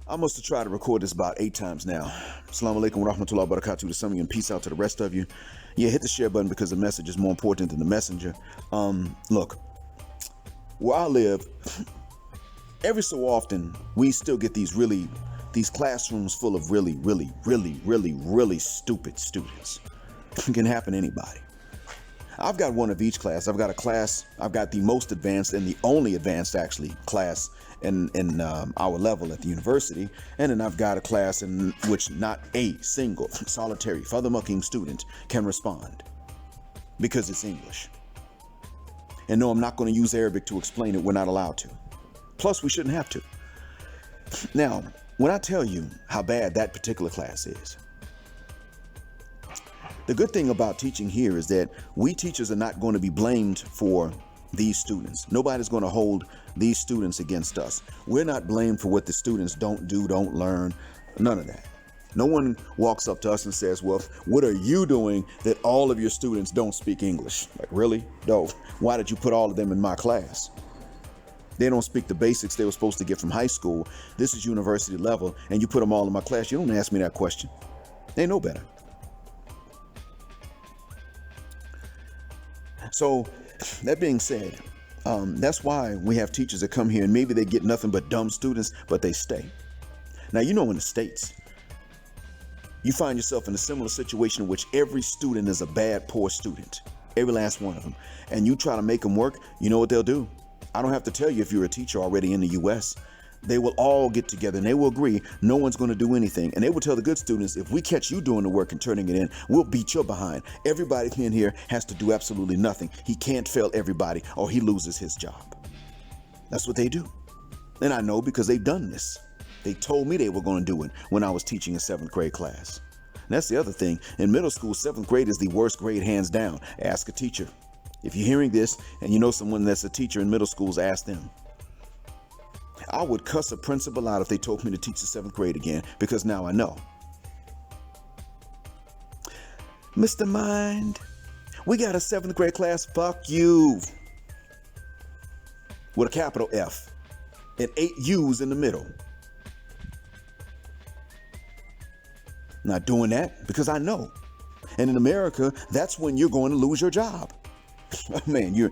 I must have tried to record this about 8 times now. Assalamu alaikum wa rahmatullahi wa barakatuh to some of you, and peace out to the rest of you. Yeah, hit the share button because the message is more important than the messenger. Look, where I live, every so often we still get these classrooms full of really stupid students. It can happen to anybody. I've got one of each class. I've got the most advanced and the only advanced actually class in our level at the university. And then I've got a class in which not a single solitary furthermucking student can respond because it's English. And no, I'm not going to use Arabic to explain it. We're not allowed to. Plus, we shouldn't have to. Now, when I tell you how bad that particular class is, the good thing about teaching here is that we teachers are not going to be blamed for these students. Nobody's going to hold these students against us. We're not blamed for what the students don't do, don't learn, none of that. No one walks up to us and says, well, what are you doing that all of your students don't speak English? Like, really? No. Why did you put all of them in my class? They don't speak the basics they were supposed to get from high school. This is university level, and you put them all in my class. You don't ask me that question. They know better. So that being said, that's why we have teachers that come here and maybe they get nothing but dumb students, but they stay. Now, you know, in the States, you find yourself in a similar situation in which every student is a bad, poor student, every last one of them. And you try to make them work, you know what they'll do? I don't have to tell you if you're a teacher already in the U.S., they will all get together and they will agree no one's going to do anything. And they will tell the good students, if we catch you doing the work and turning it in, we'll beat your behind. Everybody in here has to do absolutely nothing. He can't fail everybody or he loses his job. That's what they do. And I know because they've done this. They told me they were going to do it when I was teaching a 7th grade class. And that's the other thing. In middle school, 7th grade is the worst grade, hands down. Ask a teacher. If you're hearing this and you know someone that's a teacher in middle schools, ask them. I would cuss a principal out if they told me to teach the 7th grade again, because now I know. Mr. Mind, we got a 7th grade class. Fuck you. With a capital F and 8 U's in the middle. Not doing that because I know. And in America, that's when you're going to lose your job. Man, you're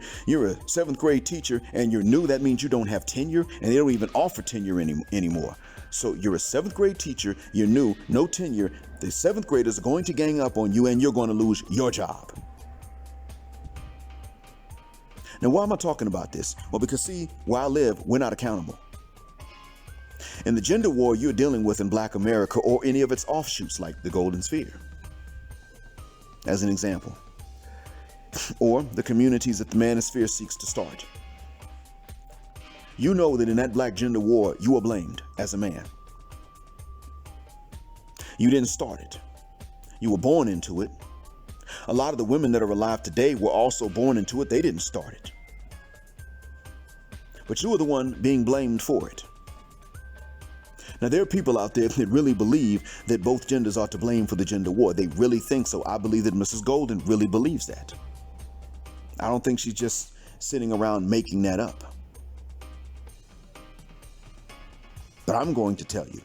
a 7th grade teacher and you're new. That means you don't have tenure, and they don't even offer tenure anymore. So you're a 7th grade teacher, you're new, no tenure. The 7th graders are going to gang up on you and you're going to lose your job. Now, why am I talking about this? Well, because see, where I live, we're not accountable. In the gender war you're dealing with in Black America or any of its offshoots like the Golden Sphere, as an example, or the communities that the manosphere seeks to start. You know that in that black gender war, you are blamed as a man. You didn't start it. You were born into it. A lot of the women that are alive today were also born into it. They didn't start it. But you were the one being blamed for it. Now, there are people out there that really believe that both genders are to blame for the gender war. They really think so. I believe that Mrs. Golden really believes that. I don't think she's just sitting around making that up. But I'm going to tell you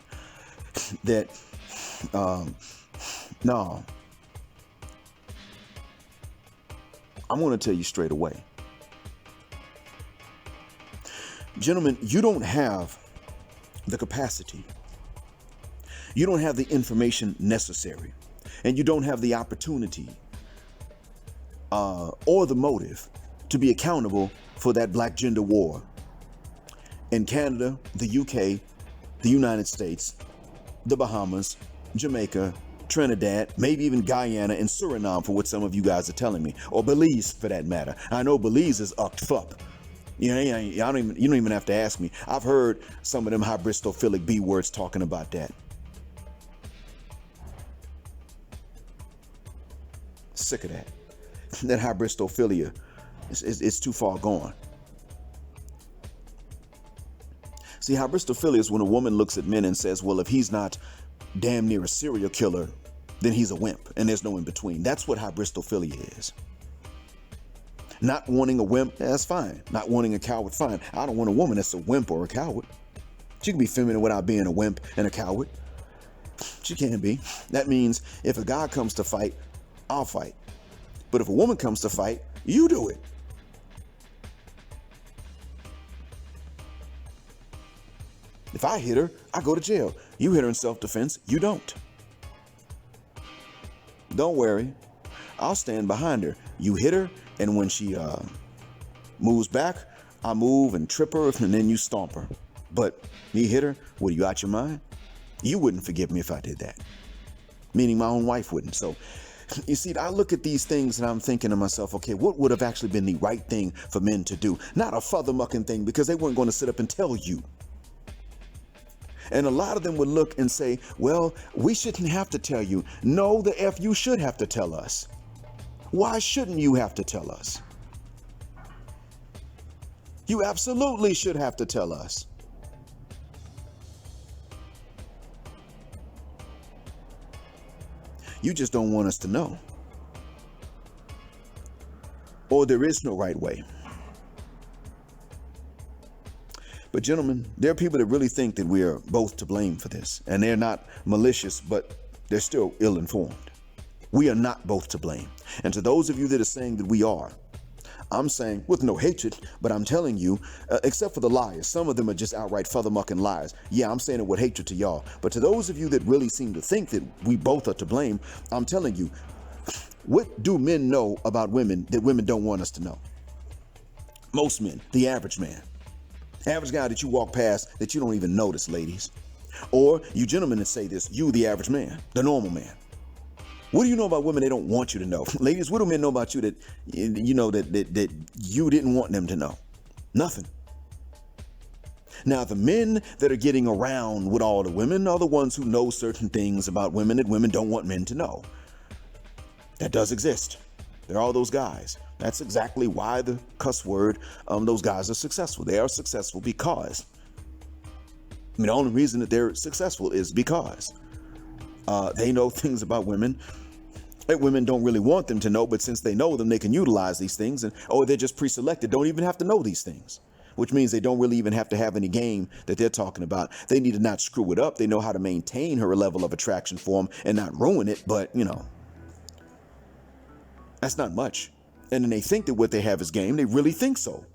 that, no. I'm going to tell you straight away. Gentlemen, you don't have the capacity. You don't have the information necessary. And you don't have the opportunity or the motive to be accountable for that black gender war in Canada, the UK, the United States, the Bahamas, Jamaica, Trinidad, maybe even Guyana and Suriname, for what some of you guys are telling me, or Belize for that matter. I know Belize is ucked up. You don't even have to ask me. I've heard some of them hybristophilic B words talking about that. Sick of that. That hybristophilia is too far gone. See, hybristophilia is when a woman looks at men and says, well, if he's not damn near a serial killer, then he's a wimp, and there's no in between. That's what hybristophilia is. Not wanting a wimp, that's fine. Not wanting a coward, fine. I don't want a woman that's a wimp or a coward. She can be feminine without being a wimp and a coward. She can be. That means if a guy comes to fight, I'll fight. But if a woman comes to fight, you do it. If I hit her, I go to jail. You hit her in self-defense, you don't. Don't worry, I'll stand behind her. You hit her, and when she moves back, I move and trip her, and then you stomp her. But me hit her, what, are you out your mind? You wouldn't forgive me if I did that. Meaning my own wife wouldn't. So, you see, I look at these things and I'm thinking to myself, okay, what would have actually been the right thing for men to do? Not a further-mucking thing, because they weren't going to sit up and tell you. And a lot of them would look and say, well, we shouldn't have to tell you. No, the F you should have to tell us. Why shouldn't you have to tell us? You absolutely should have to tell us. You just don't want us to know. Or there is no right way. But gentlemen, there are people that really think that we are both to blame for this. And they're not malicious, but they're still ill-informed. We are not both to blame. And to those of you that are saying that we are, I'm saying, with no hatred, but I'm telling you, except for the liars, some of them are just outright further-mucking liars. Yeah, I'm saying it with hatred to y'all. But to those of you that really seem to think that we both are to blame, I'm telling you, what do men know about women that women don't want us to know? Most men, the average man. Average guy that you walk past that you don't even notice, ladies. Or you gentlemen that say this, you the average man, the normal man. What do you know about women they don't want you to know? Ladies, what do men know about you that you know that you didn't want them to know? Nothing. Now, the men that are getting around with all the women are the ones who know certain things about women that women don't want men to know. That does exist. There are all those guys. That's exactly why the cuss word, those guys are successful. They are successful because, the only reason that they're successful is because they know things about women that women don't really want them to know, but since they know them, they can utilize these things, or they're just pre-selected, don't even have to know these things, which means they don't really even have to have any game that they're talking about. They need to not screw it up. They know how to maintain her level of attraction for them and not ruin it, but, that's not much. And then they think that what they have is game. They really think so.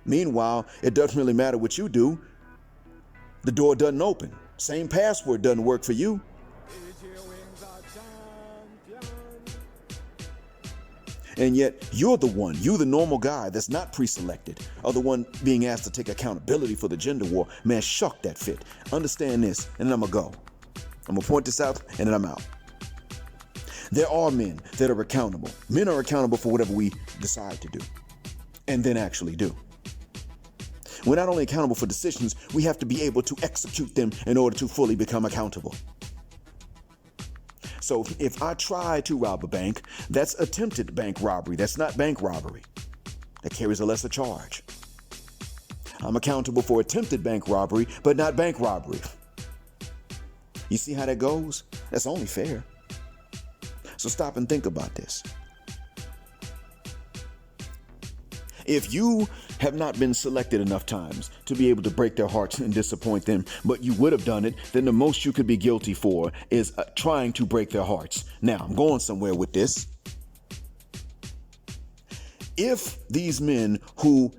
Meanwhile, it doesn't really matter what you do. The door doesn't open. Same password doesn't work for you. And yet, you're the normal guy that's not pre-selected, or the one being asked to take accountability for the gender war. Man, shuck that fit. Understand this, and then I'm going to go. I'm going to point this out, and then I'm out. There are men that are accountable. Men are accountable for whatever we decide to do, and then actually do. We're not only accountable for decisions, we have to be able to execute them in order to fully become accountable. So if I try to rob a bank, that's attempted bank robbery. That's not bank robbery. That carries a lesser charge. I'm accountable for attempted bank robbery, but not bank robbery. You see how that goes? That's only fair. So stop and think about this. If you have not been selected enough times to be able to break their hearts and disappoint them, but you would have done it, then the most you could be guilty for is trying to break their hearts. Now, I'm going somewhere with this. If these men who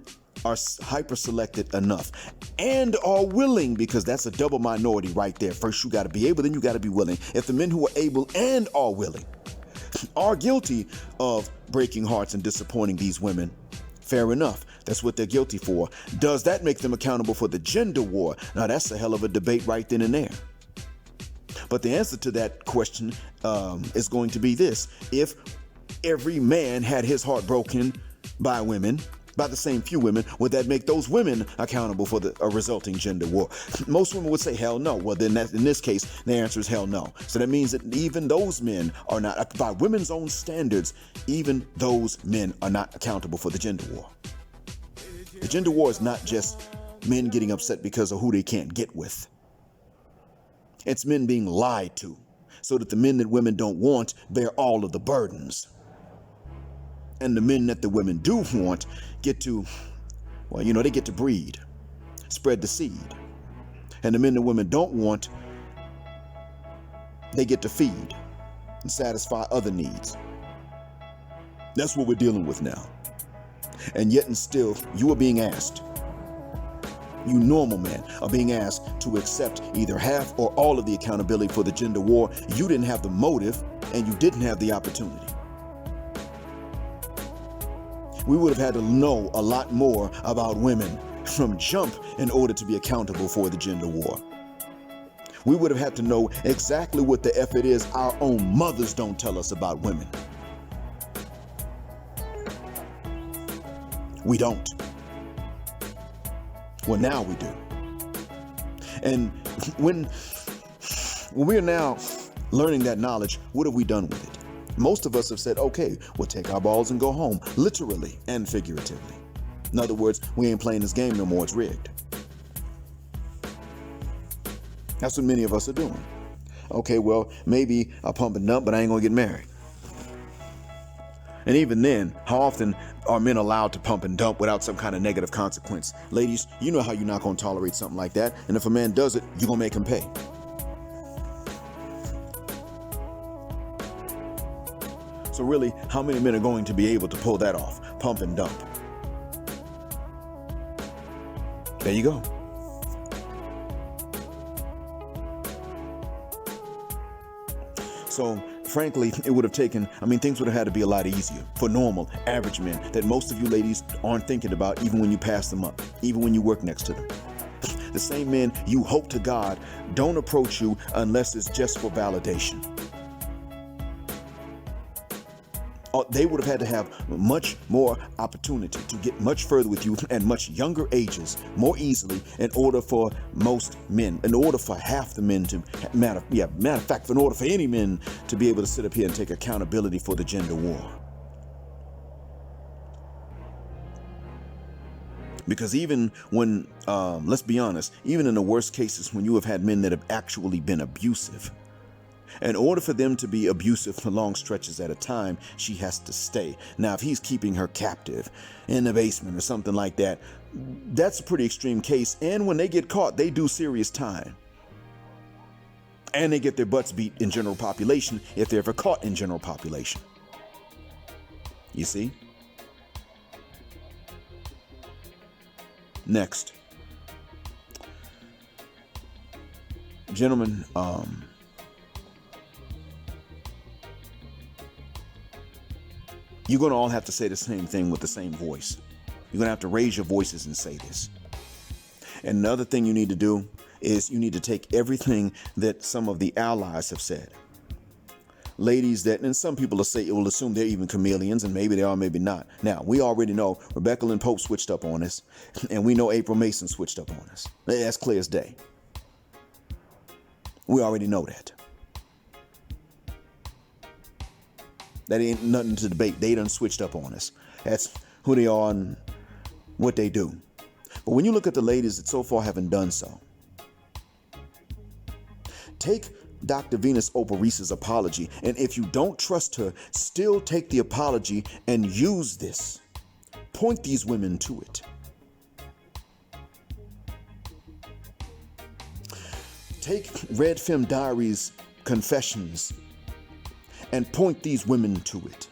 are hyper-selected enough and are willing, because that's a double minority right there. First, you got to be able, then you got to be willing. If the men who are able and are willing are guilty of breaking hearts and disappointing these women, fair enough. That's what they're guilty for. Does that make them accountable for the gender war? Now, that's a hell of a debate right then and there. But the answer to that question is going to be this. If every man had his heart broken by women, by the same few women, would that make those women accountable for the resulting gender war? Most women would say hell no. Well, then in this case, the answer is hell no. So that means that even those men are not, by women's own standards, even those men are not accountable for the gender war. The gender war is not just men getting upset because of who they can't get with. It's men being lied to so that the men that women don't want bear all of the burdens. And the men that the women do want get to Well, they get to breed, spread the seed. And the men and women don't want, they get to feed and satisfy other needs. That's what we're dealing with now. And yet and still, you are being asked, you normal men are being asked to accept either half or all of the accountability for the gender war. You didn't have the motive and you didn't have the opportunity. We would have had to know a lot more about women from jump in order to be accountable for the gender war. We would have had to know exactly what the F it is our own mothers don't tell us about women. We don't. Well, now we do. And when we are now learning that knowledge, what have we done with it? Most of us have said, okay, we'll take our balls and go home, literally and figuratively. In other words, we ain't playing this game no more, it's rigged. That's what many of us are doing. Okay, well, maybe I'll pump and dump, but I ain't gonna get married. And even then, how often are men allowed to pump and dump without some kind of negative consequence? Ladies, you know how you're not gonna tolerate something like that. And if a man does it, you're gonna make him pay. So really, how many men are going to be able to pull that off? Pump and dump. There you go. So frankly, it would have taken, things would have had to be a lot easier for normal, average men that most of you ladies aren't thinking about even when you pass them up, even when you work next to them. The same men you hope to God don't approach you unless it's just for validation. They would have had to have much more opportunity to get much further with you at much younger ages, more easily, in order for most men, in order for half the men to, matter of fact, in order for any men to be able to sit up here and take accountability for the gender war. Because even when, let's be honest, even in the worst cases, when you have had men that have actually been abusive, in order for them to be abusive for long stretches at a time, she has to stay. Now, if he's keeping her captive in the basement or something like that, that's a pretty extreme case. And when they get caught, they do serious time. And they get their butts beat in general population if they're ever caught in general population. You see? Next. Gentlemen, you're going to all have to say the same thing with the same voice. You're going to have to raise your voices and say this. And another thing you need to do is you need to take everything that some of the allies have said. Ladies that, and some people will assume they're even chameleons, and maybe they are, maybe not. Now, we already know Rebecca Lynn Pope switched up on us, and we know April Mason switched up on us. That's clear as day. We already know that. That ain't nothing to debate. They done switched up on us. That's who they are and what they do. But when you look at the ladies that so far haven't done so, take Dr. Venus Oprah Reese's apology, and if you don't trust her, still take the apology and use this. Point these women to it. Take Red Femme Diaries confessions and point these women to it.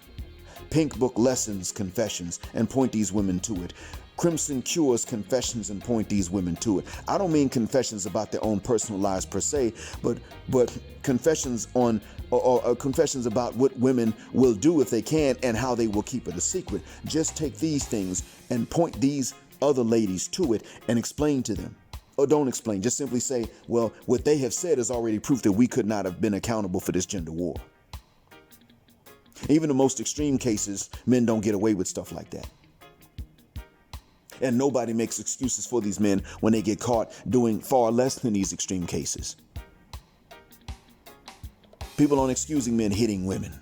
Pink Book Lessons confessions and point these women to it. Crimson Cure's confessions and point these women to it. I don't mean confessions about their own personal lives per se, but confessions on or confessions about what women will do if they can and how they will keep it a secret. Just take these things and point these other ladies to it and explain to them. Or don't explain, just simply say, well, what they have said is already proof that we could not have been accountable for this gender war. Even the most extreme cases, men don't get away with stuff like that. And nobody makes excuses for these men when they get caught doing far less than these extreme cases. People aren't excusing men hitting women.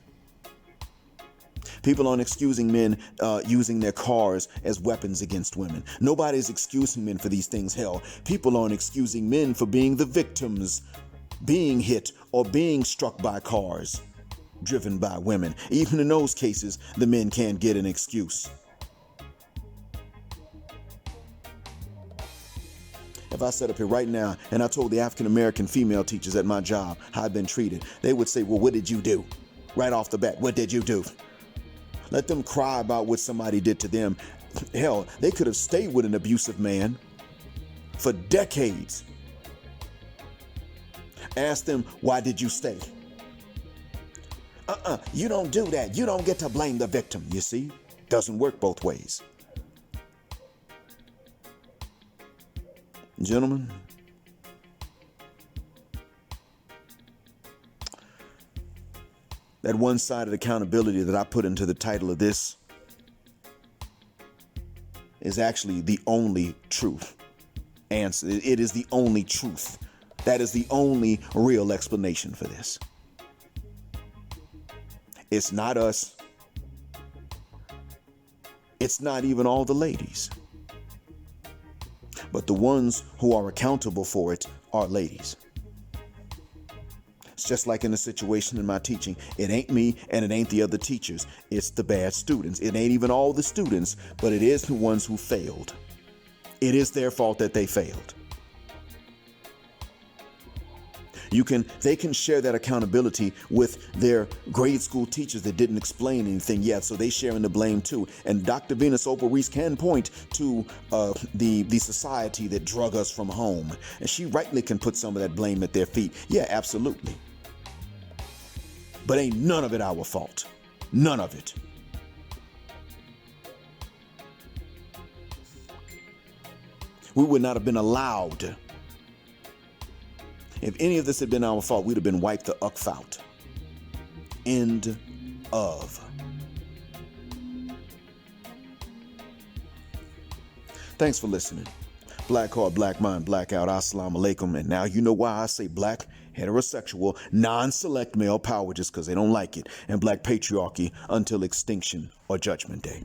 People aren't excusing men using their cars as weapons against women. Nobody's excusing men for these things. Hell, people aren't excusing men for being the victims, being hit or being struck by cars driven by women. Even in those cases, the men can't get an excuse. If I sat up here right now and I told the African American female teachers at my job how I've been treated, they would say, well, what did you do? Right off the bat, what did you do? Let them cry about what somebody did to them. Hell, they could have stayed with an abusive man for decades. Ask them, why did you stay? You don't do that. You don't get to blame the victim. You see, doesn't work both ways. Gentlemen, that one-sided accountability that I put into the title of this is actually the only truth answer. It is the only truth. That is the only real explanation for this. It's not us. It's not even all the ladies. But the ones who are accountable for it are ladies. It's just like in the situation in my teaching. It ain't me and it ain't the other teachers. It's the bad students. It ain't even all the students, but it is the ones who failed. It is their fault that they failed. They can share that accountability with their grade school teachers that didn't explain anything yet, so they sharing the blame too. And Dr. Venus Oprah Reese can point to the society that drug us from home, and she rightly can put some of that blame at their feet. Yeah, absolutely. But ain't none of it our fault. None of it. We would not have been allowed. If any of this had been our fault, we'd have been wiped the uck out. End of. Thanks for listening. Black Heart, Black Mind, Blackout, Assalamu Alaikum. And now you know why I say black, heterosexual, non-select male power, just because they don't like it. And black patriarchy until extinction or judgment day.